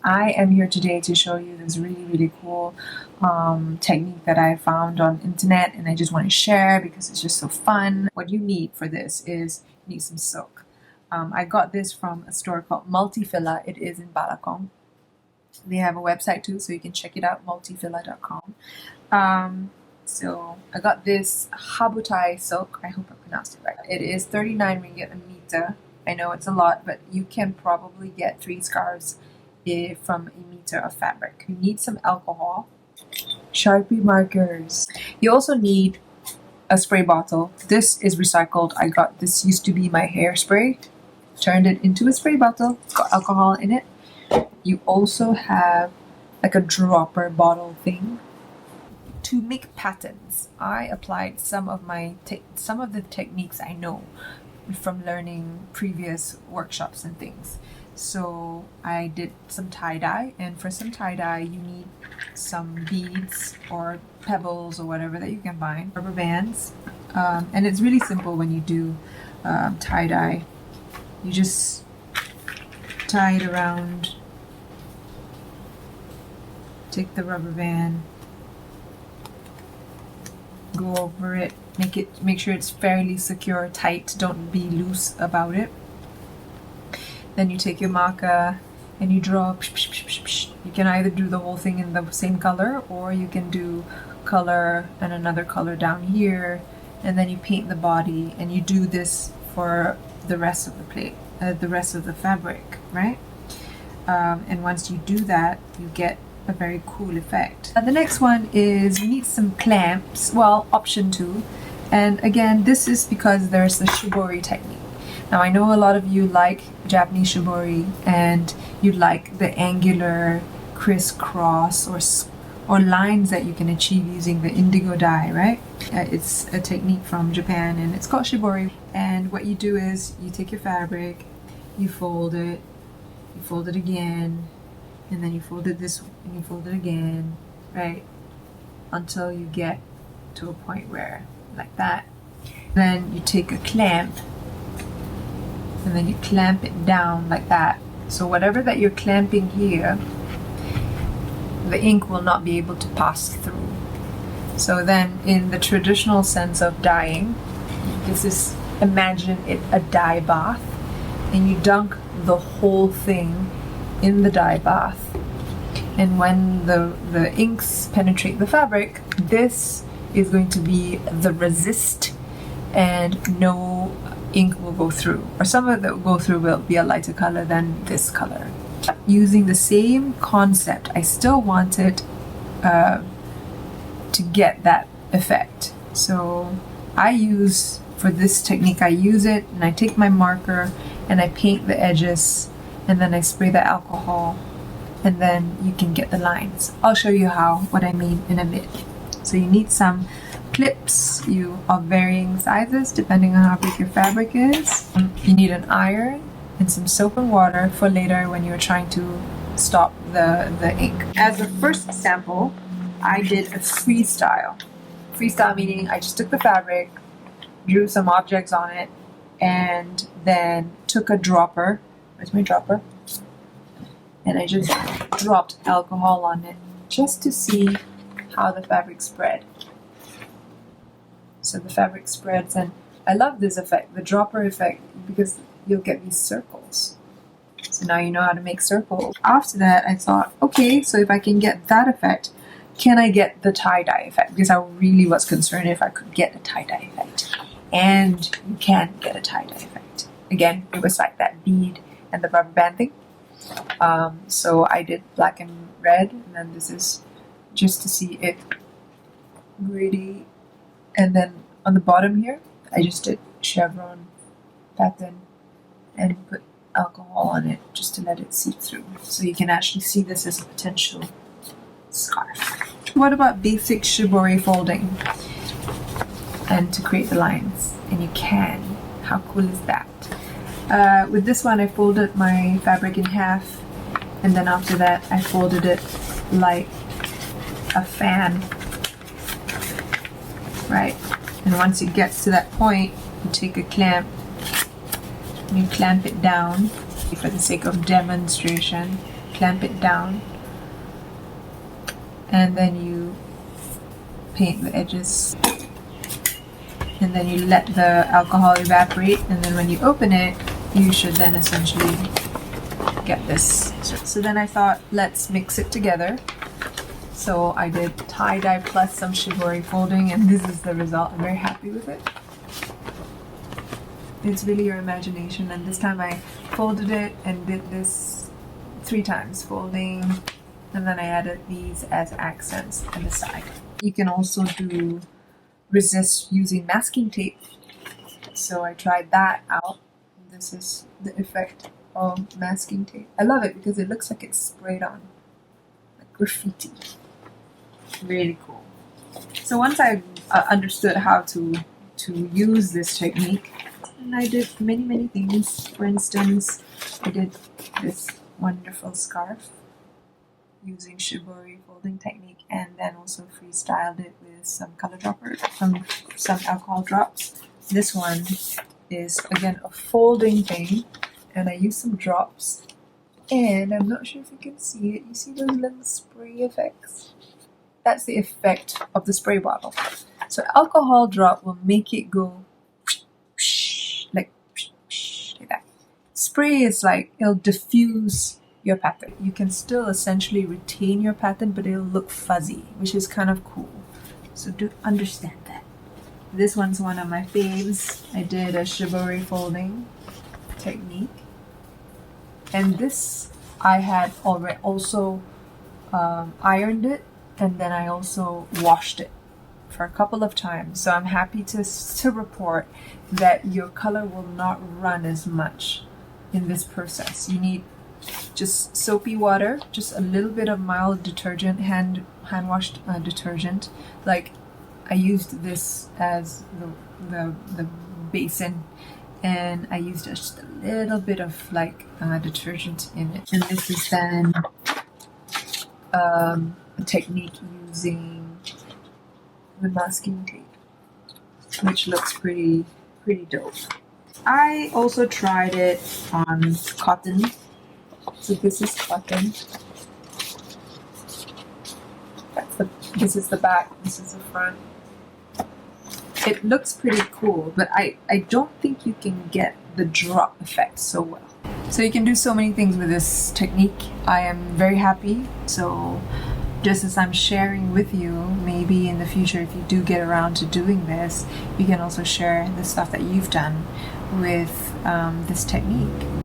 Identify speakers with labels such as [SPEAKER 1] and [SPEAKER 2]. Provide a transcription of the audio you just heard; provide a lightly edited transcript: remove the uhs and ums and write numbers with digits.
[SPEAKER 1] I am here today to show you this really cool technique that I found on internet, and I just want to share because it's just so fun. What you need for this is you need some silk. I got this from a store called Multifilla. It is in Balakong. They have a website too, so you can check it out, multifilla.com. So I got this Habotai silk. I hope I pronounced it right. It is 39 ringgit a meter. I know it's a lot, but you can probably get 3 scarves from a meter of fabric. You need some alcohol, Sharpie markers. You also need a spray bottle. This is recycled. I got this, used to be my hairspray, turned it into a spray bottle. It's got alcohol in it. You also have like a dropper bottle thing to make patterns. I applied some of the techniques I know from learning previous workshops and things. So I did some tie-dye, and for some tie-dye you need some beads or pebbles or whatever that you can find, rubber bands, and it's really simple when you do tie-dye. You just tie it around, take the rubber band, go over it, make sure it's fairly secure, tight, don't be loose about it. Then you take your marker and you draw. You can either do the whole thing in the same color, or you can do color and another color down here, and then you paint the body, and you do this for the rest of the plate, the rest of the fabric, right? And once you do that, you get a very cool effect. The next one is you need some clamps, well, option 2. And again, this is because there's the shibori technique. Now I know a lot of you like Japanese shibori and you like the angular crisscross or lines that you can achieve using the indigo dye, right? It's a technique from Japan and it's called shibori. And what you do is you take your fabric, you fold it again, and then you fold it this way and you fold it again, right? Until you get to a point where, like that. Then you take a clamp and then you clamp it down like that. So whatever that you're clamping here, the ink will not be able to pass through. So then in the traditional sense of dyeing, this is, imagine it a dye bath, and you dunk the whole thing in the dye bath. And when the inks penetrate the fabric, this is going to be the resist, and no ink will go through, or some of it that will go through will be a lighter color than this color. Using the same concept, I still wanted to get that effect. So I use, for this technique, I use it and I take my marker and I paint the edges, and then I spray the alcohol, and then you can get the lines. I'll show you what I mean in a bit. So you need some clips of varying sizes depending on how big your fabric is. You need an iron and some soap and water for later when you're trying to stop the ink. As a first sample, I did a freestyle. Freestyle meaning I just took the fabric, drew some objects on it, and then took a dropper. Where's my dropper? And I just dropped alcohol on it just to see how the fabric spread. So the fabric spreads, and I love this effect, the dropper effect, because you'll get these circles. So now you know how to make circles. After that, I thought, okay, so if I can get that effect, can I get the tie-dye effect? Because I really was concerned if I could get a tie-dye effect. And you can get a tie-dye effect. Again, it was like that bead and the rubber band thing. So I did black and red, and then this is just to see it gritty. And then on the bottom here, I just did chevron pattern and put alcohol on it just to let it seep through. So you can actually see this as a potential scarf. What about basic shibori folding and to create the lines? And you can. How cool is that? With this one, I folded my fabric in half, and then after that I folded it like a fan, right? And once it gets to that point, you take a clamp and you clamp it down for the sake of demonstration. clamp it down, and then you paint the edges, and then you let the alcohol evaporate, and then when you open it, you should then essentially get this. So then I thought, let's mix it together. So I did tie-dye plus some shibori folding, and this is the result. I'm very happy with it. It's really your imagination, and this time I folded it and did this 3 times, folding, and then I added these as accents on the side. You can also do resist using masking tape. So I tried that out. This is the effect of masking tape. I love it because it looks like it's sprayed on, like graffiti. Really cool. So once I understood how to use this technique, and I did many things. For instance, I did this wonderful scarf using shibori folding technique, and then also freestyled it with some color droppers, some alcohol drops. This one is again a folding thing, and I used some drops, and I'm not sure if you can see it. You see those little spray effects? That's the effect of the spray bottle. So alcohol drop will make it go like that. Spray is like, it'll diffuse your pattern. You can still essentially retain your pattern, but it'll look fuzzy, which is kind of cool. So do understand that. This one's one of my faves. I did a shibori folding technique, and this I had already also ironed it, and then I also washed it for a couple of times. So I'm happy to report that your color will not run as much in this process. You need just soapy water, just a little bit of mild detergent, hand washed detergent. Like I used this as the basin, and I used just a little bit of like detergent in it. And this is then a technique using the masking tape, which looks pretty dope. I also tried it on cotton. So this is cotton. This is the back, this is the front. It looks pretty cool, but I don't think you can get the drop effect so well. So you can do so many things with this technique. I am very happy. So just as I'm sharing with you, maybe in the future, if you do get around to doing this, you can also share the stuff that you've done with this technique.